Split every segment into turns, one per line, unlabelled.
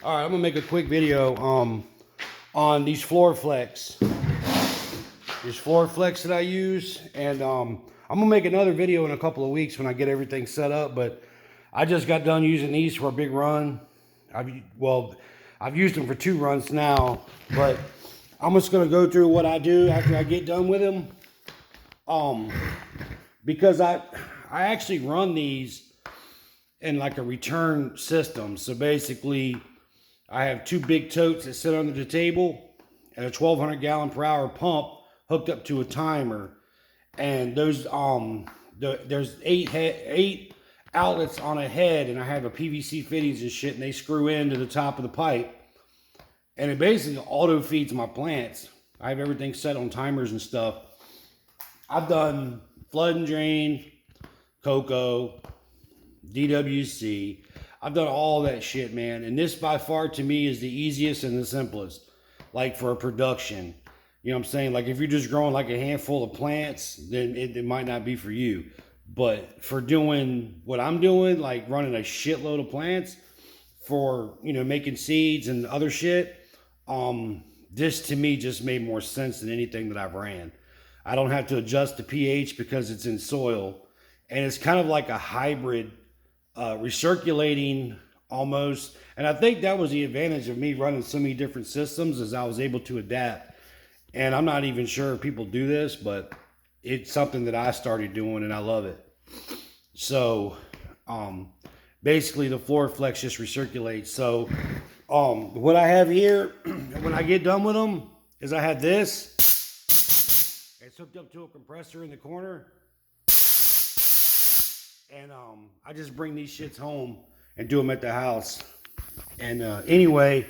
All right, I'm gonna make a quick video on these Flora Flex. These Flora Flex that I use, and I'm gonna make another video in a couple of weeks when I get everything set up. But I just got done using these for a big run. I've used them for 2 runs now, but I'm just gonna go through what I do after I get done with them. Because I actually run these in like a return system. So basically, I have 2 big totes that sit under the table and a 1,200 gallon per hour pump hooked up to a timer. And those there's 8 outlets on a head, and I have a PVC fittings and shit, and they screw into the top of the pipe, and it basically auto feeds my plants. I have everything set on timers and stuff. I've done flood and drain, cocoa, DWC. I've done all that shit, man. And this by far to me is the easiest and the simplest. Like for a production. You know what I'm saying? Like if you're just growing like a handful of plants, then it might not be for you. But for doing what I'm doing, like running a shitload of plants for, you know, making seeds and other shit, this to me just made more sense than anything that I've ran. I don't have to adjust the pH because it's in soil. And it's kind of like a hybrid recirculating almost. And I think that was the advantage of me running so many different systems, is I was able to adapt. And I'm not even sure if people do this, but it's something that I started doing and I love it. So basically the Flora Flex just recirculates. So what I have here when I get done with them is I have this. It's hooked up to a compressor in the corner. And I just bring these shits home and do them at the house. And anyway,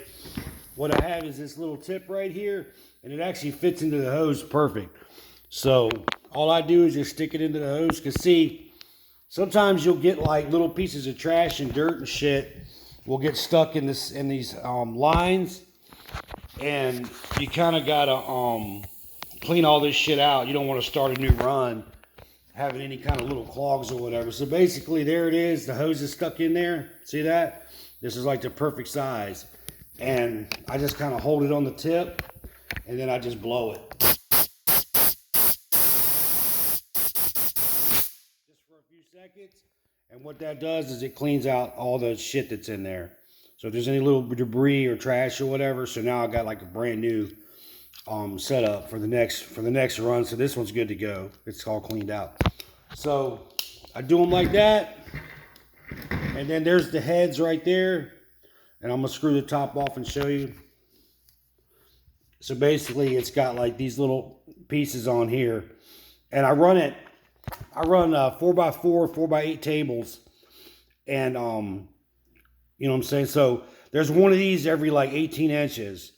what I have is this little tip right here, and it actually fits into the hose perfect. So all I do is just stick it into the hose. Because see, sometimes you'll get like little pieces of trash and dirt and shit will get stuck in these lines, and you kind of gotta clean all this shit out. You don't want to start a new run having any kind of little clogs or whatever. So basically there it is. The hose is stuck in there. See that? This is like the perfect size. And I just kind of hold it on the tip, and then I just blow it. Just for a few seconds. And what that does is it cleans out all the shit that's in there. So if there's any little debris or trash or whatever, so now I got like a brand new setup for the next run. So this one's good to go. It's all cleaned out. So I do them like that, and then there's the heads right there, and I'm gonna screw the top off and show you. So basically it's got like these little pieces on here, and I run 4x4 4x8 tables, and you know what I'm saying. So there's one of these every like 18 inches.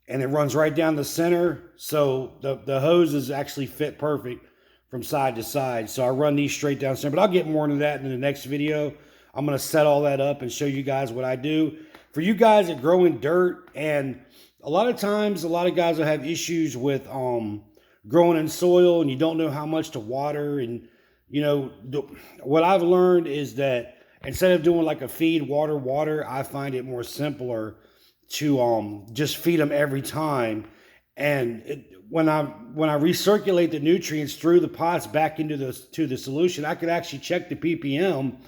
And it runs right down the center. So the hoses actually fit perfect from side to side. So I run these straight down the center. But I'll get more into that in the next video. I'm going to set all that up and show you guys what I do. For you guys that grow in dirt, and a lot of times, a lot of guys will have issues with growing in soil, and you don't know how much to water. And, you know, what I've learned is that instead of doing like a feed, water, I find it more simpler to just feed them every time. And when I recirculate the nutrients through the pots back into the solution, I could actually check the ppm,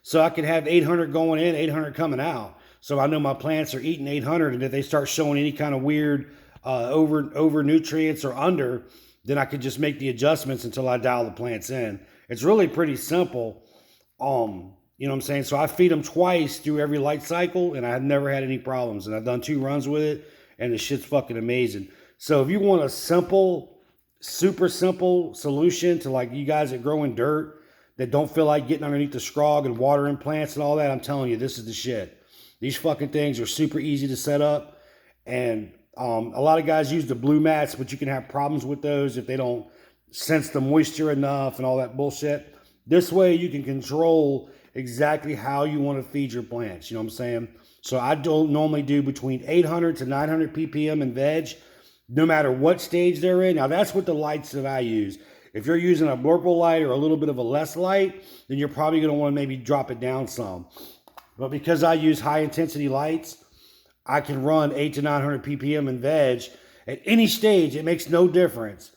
so I could have 800 going in, 800 coming out. So I know my plants are eating 800, and if they start showing any kind of weird over nutrients or under, then I could just make the adjustments until I dial the plants in. It's really pretty simple. You know what I'm saying? So I feed them twice through every light cycle, and I've never had any problems. And I've done 2 runs with it, and the shit's fucking amazing. So if you want a simple, super simple solution to like you guys that grow in dirt, that don't feel like getting underneath the scrog and watering plants and all that, I'm telling you, this is the shit. These fucking things are super easy to set up. And a lot of guys use the blue mats, but you can have problems with those if they don't sense the moisture enough and all that bullshit. This way you can control exactly how you want to feed your plants. You know what I'm saying? So I don't normally do between 800 to 900 ppm in veg, no matter what stage they're in. Now that's what the lights that I use. If you're using a blurple light or a little bit of a less light, then you're probably going to want to maybe drop it down some. But because I use high intensity lights, I can run 8 to 900 ppm in veg at any stage. It makes no difference.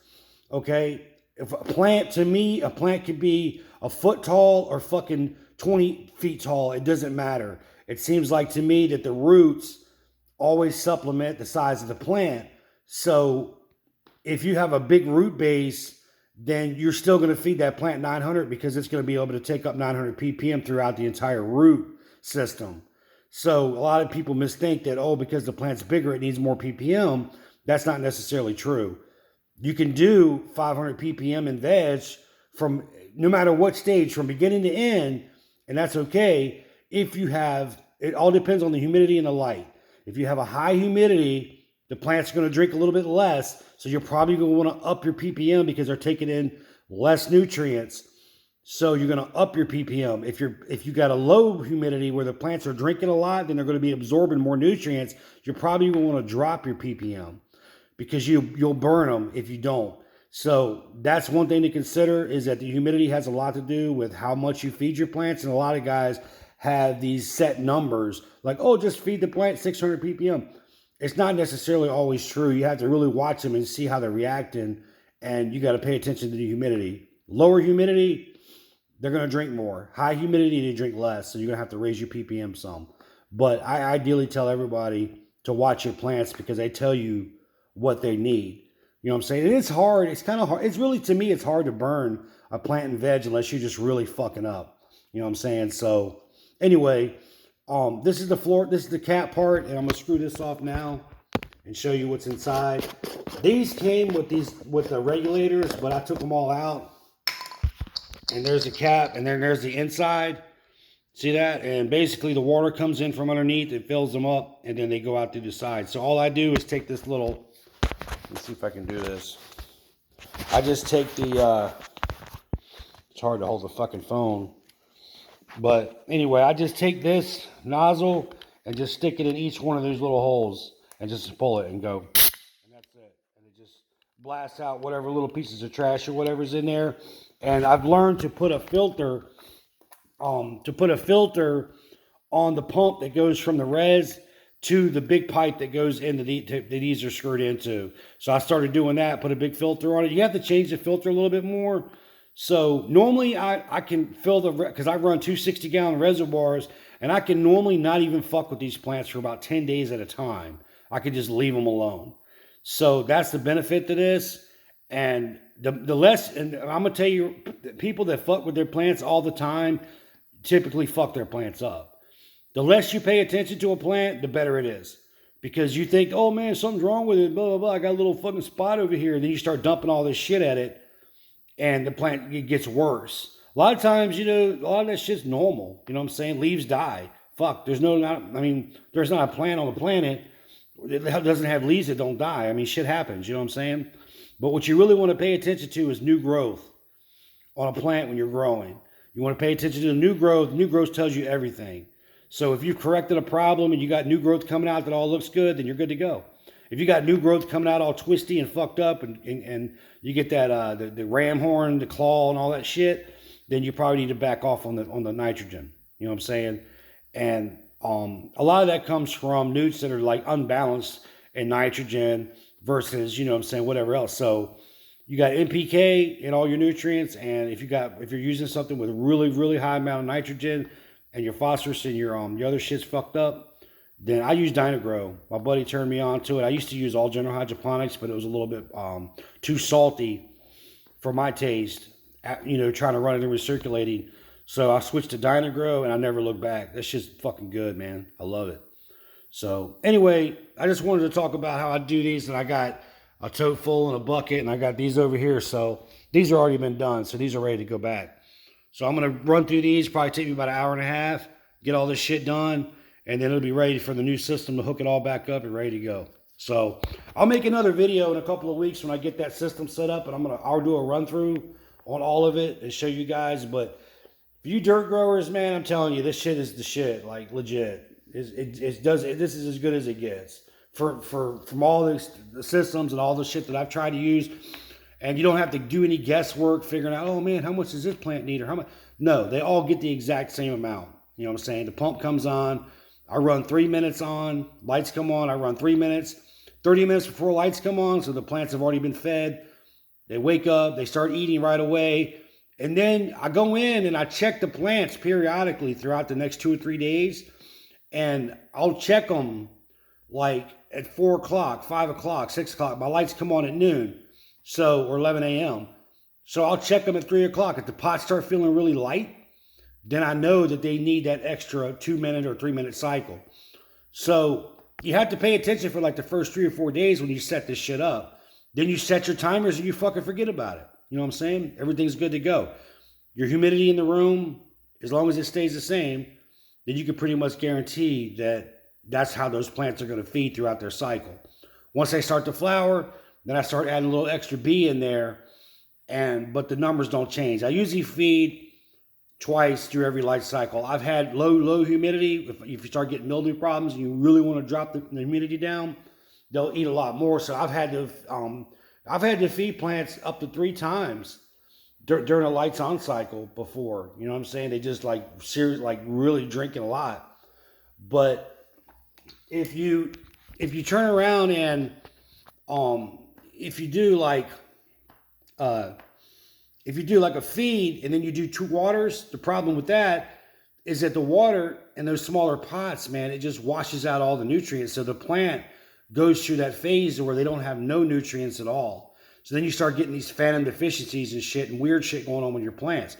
Okay, if a plant, to me, a plant could be a foot tall or fucking 20 feet tall. It doesn't matter. It seems like to me that the roots always supplement the size of the plant. So if you have a big root base, then you're still going to feed that plant 900 because it's going to be able to take up 900 ppm throughout the entire root system. So a lot of people mistake that, oh, because the plant's bigger, it needs more ppm. That's not necessarily true. You can do 500 ppm in veg from no matter what stage, from beginning to end, and that's okay if you have, it all depends on the humidity and the light. If you have a high humidity, the plant's going to drink a little bit less, so you're probably going to want to up your ppm because they're taking in less nutrients. So you're going to up your ppm. If you got a low humidity where the plants are drinking a lot, then they're going to be absorbing more nutrients. You're probably going to want to drop your ppm because you'll burn them if you don't. So that's one thing to consider, is that the humidity has a lot to do with how much you feed your plants. And a lot of guys have these set numbers like, oh, just feed the plant 600 ppm. It's not necessarily always true. You have to really watch them and see how they're reacting, and you got to pay attention to the humidity. Lower humidity, they're going to drink more. High humidity, they drink less, so you're going to have to raise your ppm some. But I ideally tell everybody to watch your plants because they tell you what they need. You know what I'm saying? And it's hard. It's kind of hard. It's really, to me, it's hard to burn a plant in veg unless you're just really fucking up. You know what I'm saying? So anyway, this is the floor. This is the cap part, and I'm gonna screw this off now and show you what's inside. These came with the regulators, but I took them all out. And there's the cap, and then there's the inside. See that? And basically the water comes in from underneath, it fills them up, and then they go out through the side. So all I do is take this little, let's see if I can do this. I just take the, it's hard to hold the fucking phone. But anyway, I just take this nozzle and just stick it in each one of those little holes and just pull it and go. And that's it. And it just blasts out whatever little pieces of trash or whatever's in there. And I've learned to put a filter, on the pump that goes from the res to the big pipe that goes into that these are screwed into. So I started doing that, put a big filter on it. You have to change the filter a little bit more. So normally I can fill because I run 260-gallon reservoirs, and I can normally not even fuck with these plants for about 10 days at a time. I can just leave them alone. So that's the benefit to this. And the less, and I'm going to tell you, people that fuck with their plants all the time typically fuck their plants up. The less you pay attention to a plant, the better it is. Because you think, oh man, something's wrong with it, blah, blah, blah. I got a little fucking spot over here. And then you start dumping all this shit at it, and the plant, it gets worse. A lot of times, a lot of that shit's normal. You know what I'm saying? Leaves die. Fuck, there's not a plant on the planet that doesn't have leaves that don't die. I mean, shit happens, you know what I'm saying? But what you really want to pay attention to is new growth on a plant when you're growing. You want to pay attention to the new growth. New growth tells you everything. So if you've corrected a problem and you got new growth coming out that all looks good, then you're good to go. If you got new growth coming out all twisty and fucked up, and you get that the ram horn, the claw, and all that shit, then you probably need to back off on the nitrogen. You know what I'm saying? And a lot of that comes from newts that are like unbalanced in nitrogen versus, you know what I'm saying, whatever else. So you got NPK in all your nutrients, and if you're using something with a really, really high amount of nitrogen and your phosphorus and your other shit's fucked up, then I use Dynagrow. My buddy turned me on to it. I used to use all general hydroponics, but it was a little bit too salty for my taste, trying to run it in recirculating. So I switched to Dynagrow, and I never looked back. That shit's fucking good, man. I love it. So anyway, I just wanted to talk about how I do these, and I got a tote full and a bucket, and I got these over here. So these are already been done, so these are ready to go back. So I'm going to run through these, probably take me about an hour and a half, get all this shit done, and then it'll be ready for the new system to hook it all back up and ready to go. So I'll make another video in a couple of weeks when I get that system set up, and I'll do a run through on all of it and show you guys. But for you dirt growers, man, I'm telling you, this shit is the shit, like legit. This is as good as it gets from all the systems and all the shit that I've tried to use. And you don't have to do any guesswork figuring out, oh man, how much does this plant need, or how much? No, they all get the exact same amount. You know what I'm saying? The pump comes on, I run 3 minutes on, lights come on, I run 3 minutes. 30 minutes before lights come on, so the plants have already been fed. They wake up, they start eating right away. And then I go in and I check the plants periodically throughout the next 2 or 3 days. And I'll check them like at 4 o'clock, 5 o'clock, 6 o'clock. My lights come on at noon, or 11 a.m. So I'll check them at 3 o'clock. If the pots start feeling really light, then I know that they need that extra 2-minute or 3-minute cycle. So you have to pay attention for like the first 3 or 4 days when you set this shit up. Then you set your timers and you fucking forget about it. You know what I'm saying? Everything's good to go. Your humidity in the room, as long as it stays the same, then you can pretty much guarantee that that's how those plants are going to feed throughout their cycle. Once they start to flower, then I start adding a little extra B in there, but the numbers don't change. I usually feed twice through every light cycle. I've had low humidity. If you start getting mildew problems and you really want to drop the humidity down, they'll eat a lot more. So I've had to feed plants up to 3 times during a lights on cycle before. You know what I'm saying? They just like really drinking a lot. But if you turn around and if you do like a feed and then you do 2 waters, the problem with that is that the water in those smaller pots, man, it just washes out all the nutrients. So the plant goes through that phase where they don't have no nutrients at all. So then you start getting these phantom deficiencies and shit and weird shit going on with your plants.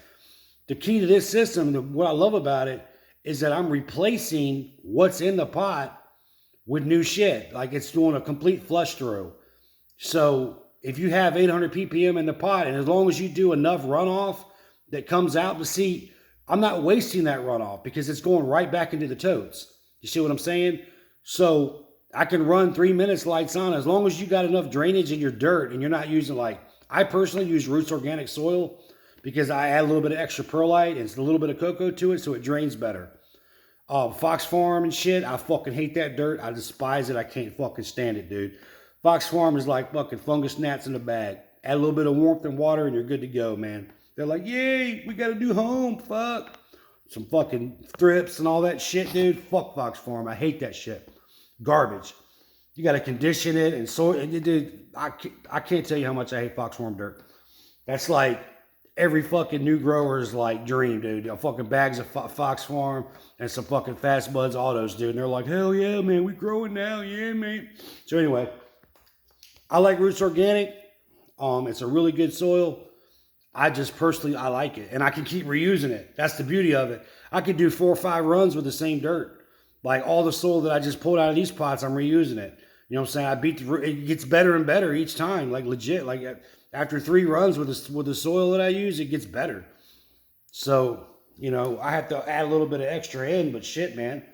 The key to this system, what I love about it, is that I'm replacing what's in the pot with new shit. Like it's doing a complete flush through. So if you have 800 ppm in the pot, and as long as you do enough runoff that comes out, but see, I'm not wasting that runoff because it's going right back into the totes. You see what I'm saying? So I can run 3 minutes lights on as long as you got enough drainage in your dirt and you're not using I personally use Roots Organic soil because I add a little bit of extra perlite and a little bit of cocoa to it so it drains better. Fox Farm and shit, I fucking hate that dirt. I despise it. I can't fucking stand it, dude. Fox Farm is like fucking fungus gnats in a bag. Add a little bit of warmth and water and you're good to go, man. They're like, yay, we got a new home, fuck. Some fucking thrips and all that shit, dude. Fuck Fox Farm. I hate that shit. Garbage. You got to condition it and soil. Dude, I can't tell you how much I hate Fox Farm dirt. That's like every fucking new grower's like dream, dude. Fucking bags of Fox Farm and some fucking Fast Buds Autos, dude. And they're like, hell yeah, man, we growing now, yeah, man. So anyway, I like Roots Organic. It's a really good soil. I just personally, I like it. And I can keep reusing it. That's the beauty of it. I could do 4 or 5 runs with the same dirt. Like all the soil that I just pulled out of these pots, I'm reusing it. You know what I'm saying? It gets better and better each time. Like legit. Like after 3 runs with the soil that I use, it gets better. So, you know, I have to add a little bit of extra in, but shit, man,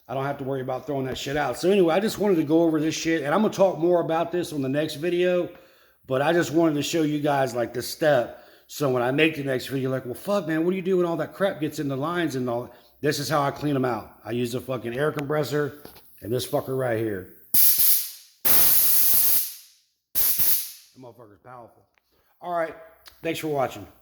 I don't have to worry about throwing that shit out. So anyway, I just wanted to go over this shit, and I'm going to talk more about this on the next video, but I just wanted to show you guys like the step. So when I make the next video, like, well, fuck, man, what do you do when all that crap gets in the lines and all? This is how I clean them out. I use a fucking air compressor and this fucker right here. That motherfucker's powerful. All right. Thanks for watching.